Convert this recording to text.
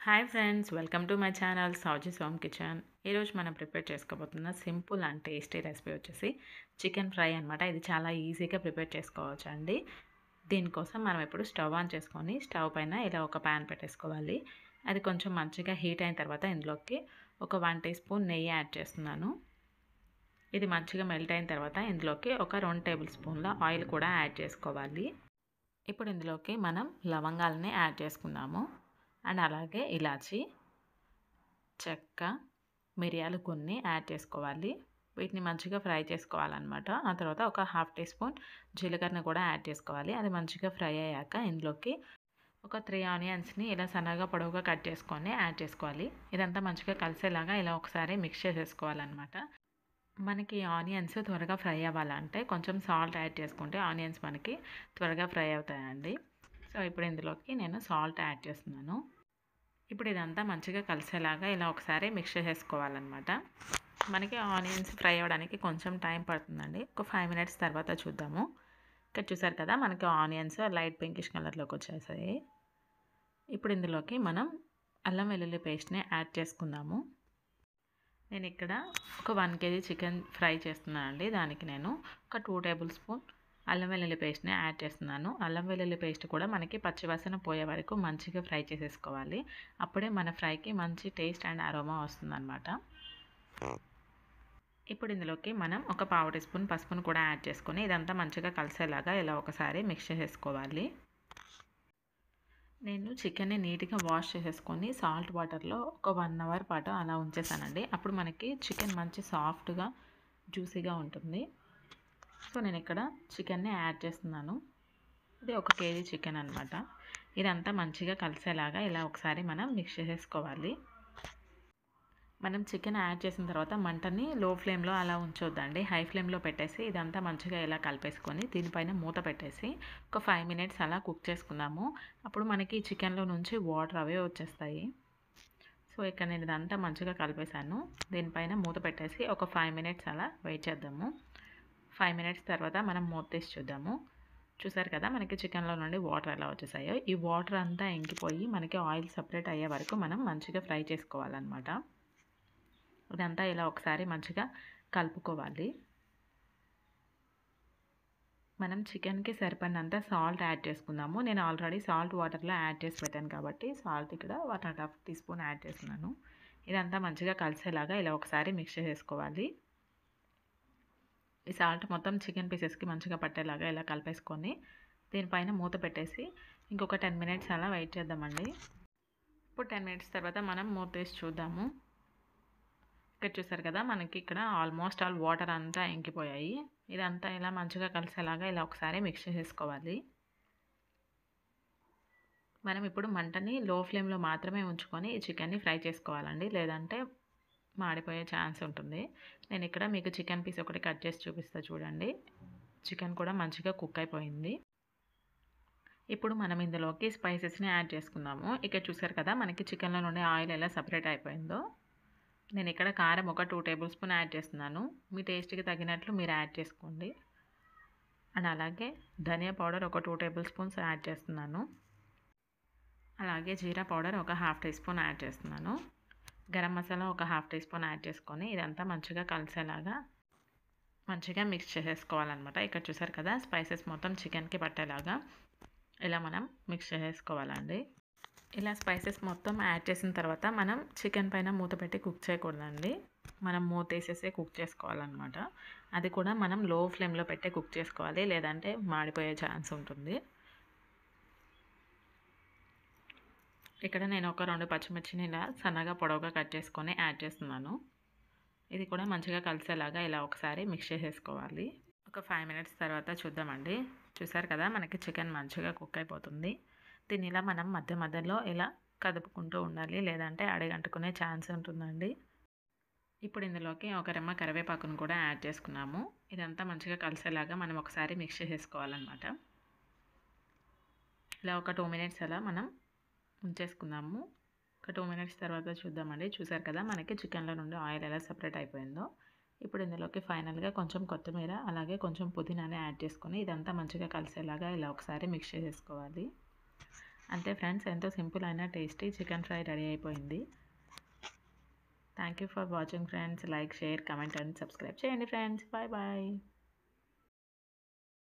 Hi friends, welcome to my channel Souji's home kitchen. ఈరోజు మనం prepare చేసుకోబోతున్న సింపుల్ అండ్ టేస్టీ రెసిపీ వచ్చేసి chicken fry అనమాట. ఇది చాలా ఈజీగా ప్రిపేర్ చేసుకోవచ్చు అండి. దీనికోసం మనం ఇప్పుడు స్టవ్ ఆన్ చేసుకొని స్టవ్ పైన ఇలా ఒక ప్యాన్ పెట్టేసుకోవాలి. అది కొంచెం మంచిగా హీట్ అయిన తర్వాత ఇందులోకి ఒక 1 టీ స్పూన్ నెయ్యి యాడ్ చేస్తున్నాను. ఇది మంచిగా మెల్ట్ అయిన తర్వాత ఇందులోకి ఒక 2 టేబుల్ స్పూన్ల ఆయిల్ కూడా యాడ్ చేసుకోవాలి. ఇప్పుడు ఇందులోకి మనం లవంగాలని యాడ్ చేసుకుందాము. అండ్ అలాగే ఇలాచి, చెక్క, మిరియాలు కొన్ని యాడ్ చేసుకోవాలి. వీటిని మంచిగా ఫ్రై చేసుకోవాలన్నమాట. ఆ తర్వాత ఒక 1/2 టీ స్పూన్ జీలకర్రని కూడా యాడ్ చేసుకోవాలి. అది మంచిగా ఫ్రై అయ్యాక ఇందులోకి ఒక 3 ఆనియన్స్ని ఇలా సన్నగా పొడవుగా కట్ చేసుకొని యాడ్ చేసుకోవాలి. ఇదంతా మంచిగా కలిసేలాగా ఇలా ఒకసారి మిక్స్ చేసేసుకోవాలన్నమాట. మనకి ఆనియన్స్ త్వరగా ఫ్రై అవ్వాలంటే కొంచెం సాల్ట్ యాడ్ చేసుకుంటే ఆనియన్స్ మనకి త్వరగా ఫ్రై అవుతాయండి. సో ఇప్పుడు ఇందులోకి నేను సాల్ట్ యాడ్ చేస్తున్నాను. ఇప్పుడు ఇదంతా మంచిగా కలిసేలాగా ఇలా ఒకసారి మిక్స్ చేసేసుకోవాలన్నమాట. మనకి ఆనియన్స్ ఫ్రై అవ్వడానికి కొంచెం టైం పడుతుందండి. ఒక 5 మినిట్స్ తర్వాత చూద్దాము. ఇక్కడ చూసారు కదా, మనకి ఆనియన్స్ లైట్ పింకిష్ కలర్లోకి వచ్చేసాయి. ఇప్పుడు ఇందులోకి మనం అల్లం వెల్లుల్లి పేస్ట్ని యాడ్ చేసుకుందాము. నేను ఇక్కడ ఒక 1 కేజీ చికెన్ ఫ్రై చేస్తున్నానండి. దానికి నేను ఒక 2 టేబుల్ స్పూన్ అల్లం వెల్లుల్లి పేస్ట్ని యాడ్ చేస్తున్నాను. అల్లం వెల్లుల్లి పేస్ట్ కూడా మనకి పచ్చివాసన పోయే వరకు మంచిగా ఫ్రై చేసేసుకోవాలి. అప్పుడే మన ఫ్రైకి మంచి టేస్ట్ అండ్ అరోమా వస్తుందన్నమాట. ఇప్పుడు ఇందులోకి మనం ఒక 1/2 టీ స్పూన్ పసుపును కూడా యాడ్ చేసుకొని ఇదంతా మంచిగా కలిసేలాగా ఇలా ఒకసారి మిక్స్ చేసేసుకోవాలి. నేను చికెన్ని నీట్గా వాష్ చేసేసుకొని సాల్ట్ వాటర్లో ఒక 1 అవర్ పాటు అలా ఉంచేసానండి. అప్పుడు మనకి చికెన్ మంచి సాఫ్ట్గా జ్యూసీగా ఉంటుంది. సో నేను ఇక్కడ చికెన్ని యాడ్ చేస్తున్నాను. ఇది 1 కేజీ చికెన్ అనమాట. ఇదంతా మంచిగా కలిసేలాగా ఇలా ఒకసారి మనం మిక్స్ చేసేసుకోవాలి. మనం చికెన్ యాడ్ చేసిన తర్వాత మంటని లో ఫ్లేమ్లో అలా ఉంచొద్దండి. హై ఫ్లేమ్లో పెట్టేసి ఇదంతా మంచిగా ఇలా కలిపేసుకొని దీనిపైన మూత పెట్టేసి ఒక 5 మినిట్స్ అలా కుక్ చేసుకుందాము. అప్పుడు మనకి చికెన్లో నుంచి వాటర్ అవే వచ్చేస్తాయి. సో ఇక్కడ నేను ఇదంతా మంచిగా కలిపేసాను. దీనిపైన మూత పెట్టేసి ఒక 5 మినిట్స్ అలా వెయిట్ చేద్దాము. 5 మినిట్స్ తర్వాత మనం మూత తీసి చూద్దాము. చూసారు కదా, మనకి చికెన్లో నుండి వాటర్ ఎలా వచ్చేసాయో. ఈ వాటర్ అంతా ఇంకిపోయి మనకి ఆయిల్ సపరేట్ అయ్యే వరకు మనం మంచిగా ఫ్రై చేసుకోవాలన్నమాట. ఇదంతా ఇలా ఒకసారి మంచిగా కలుపుకోవాలి. మనం చికెన్కి సరిపడినంత సాల్ట్ యాడ్ చేసుకుందాము. నేను ఆల్రెడీ సాల్ట్ వాటర్లో యాడ్ చేసి పెట్టాను కాబట్టి సాల్ట్ ఇక్కడ 1.5 టీ స్పూన్ యాడ్ చేస్తున్నాను. ఇదంతా మంచిగా కలిసేలాగా ఇలా ఒకసారి మిక్స్ చేసుకోవాలి. ఈ సాల్ట్ మొత్తం చికెన్ పీసెస్కి మంచిగా పట్టేలాగా ఇలా కలిపేసుకొని దీనిపైన మూత పెట్టేసి ఇంకొక 10 మినిట్స్ అలా వెయిట్ చేద్దామండి. ఇప్పుడు 10 మినిట్స్ తర్వాత మనం మూత తీసి చూద్దాము. ఇక్కడ చూసారు కదా, మనకి ఇక్కడ ఆల్మోస్ట్ ఆల్ వాటర్ అంతా ఇంకిపోయాయి. ఇదంతా ఇలా మంచిగా కలిసేలాగా ఇలా ఒకసారి మిక్స్ చేసేసుకోవాలి. మనం ఇప్పుడు మంటని లో ఫ్లేమ్లో మాత్రమే ఉంచుకొని ఈ చికెన్ని ఫ్రై చేసుకోవాలండి. లేదంటే మాడిపోయే ఛాన్స్ ఉంటుంది. నేను ఇక్కడ మీకు చికెన్ పీస్ ఒకటి కట్ చేసి చూపిస్తా చూడండి. చికెన్ కూడా మంచిగా కుక్ అయిపోయింది. ఇప్పుడు మనం ఇందులోకి స్పైసెస్ని యాడ్ చేసుకుందాము. ఇక్కడ చూసారు కదా, మనకి చికెన్లో నుండి ఆయిల్ ఎలా సపరేట్ అయిపోయిందో. నేను ఇక్కడ కారం ఒక 2 టేబుల్ స్పూన్ యాడ్ చేస్తున్నాను. మీ టేస్ట్కి తగినట్లు మీరు యాడ్ చేసుకోండి. అండ్ అలాగే ధనియా పౌడర్ ఒక 2 టేబుల్ స్పూన్స్ యాడ్ చేస్తున్నాను. అలాగే జీరా పౌడర్ ఒక 1/2 టీ స్పూన్ యాడ్ చేస్తున్నాను. గరం మసాలా ఒక 1/2 టీ స్పూన్ యాడ్ చేసుకొని ఇదంతా మంచిగా కలిసేలాగా మంచిగా మిక్స్ చేసేసుకోవాలన్నమాట. ఇక్కడ చూసారు కదా, స్పైసెస్ మొత్తం చికెన్కి పట్టేలాగా ఇలా మనం మిక్స్ చేసేసుకోవాలండి. ఇలా స్పైసెస్ మొత్తం యాడ్ చేసిన తర్వాత మనం చికెన్ పైన మూత పెట్టి కుక్ చేయకూడదండి. మనం మూత వేసేసే కుక్ చేసుకోవాలన్నమాట. అది కూడా మనం లో ఫ్లేమ్లో పెట్టే కుక్ చేసుకోవాలి, లేదంటే మాడిపోయే ఛాన్స్ ఉంటుంది. ఇక్కడ నేను ఒక 2 పచ్చిమిర్చిని ఇలా సన్నగా పొడవుగా కట్ చేసుకొని యాడ్ చేస్తున్నాను. ఇది కూడా మంచిగా కలిసేలాగా ఇలా ఒకసారి మిక్స్ చేసేసుకోవాలి. ఒక 5 మినిట్స్ తర్వాత చూద్దామండి. చూసారు కదా, మనకి చికెన్ మంచిగా కుక్ అయిపోతుంది. దీన్ని ఇలా మనం మధ్య మధ్యలో ఇలా కదుపుకుంటూ ఉండాలి, లేదంటే అడుగంటుకునే ఛాన్స్ ఉంటుందండి. ఇప్పుడు ఇందులోకి ఒక రెమ్మ కరివేపాకును కూడా యాడ్ చేసుకున్నాము. ఇదంతా మంచిగా కలిసేలాగా మనం ఒకసారి మిక్స్ చేసేసుకోవాలన్నమాట. ఇలా ఒక 2 మినిట్స్ అలా మనం ఉంచేసుకుందాము. ఒక 2 మినిట్స్ తర్వాత చూద్దామండి. చూసారు కదా, మనకి చికెన్లో నుండి ఆయిల్ ఎలా సపరేట్ అయిపోయిందో. ఇప్పుడు ఇందులోకి ఫైనల్గా కొంచెం కొత్తిమీర అలాగే కొంచెం పుదీనాని యాడ్ చేసుకొని ఇదంతా మంచిగా కలిసేలాగా ఇలా ఒకసారి మిక్స్ చేసేసుకోవాలి. అంతే ఫ్రెండ్స్, ఎంతో సింపుల్ అయిన టేస్టీ చికెన్ ఫ్రై రెడీ అయిపోయింది. Thank you for watching friends. Like, share, comment and subscribe చేయండి ఫ్రెండ్స్. Bye bye.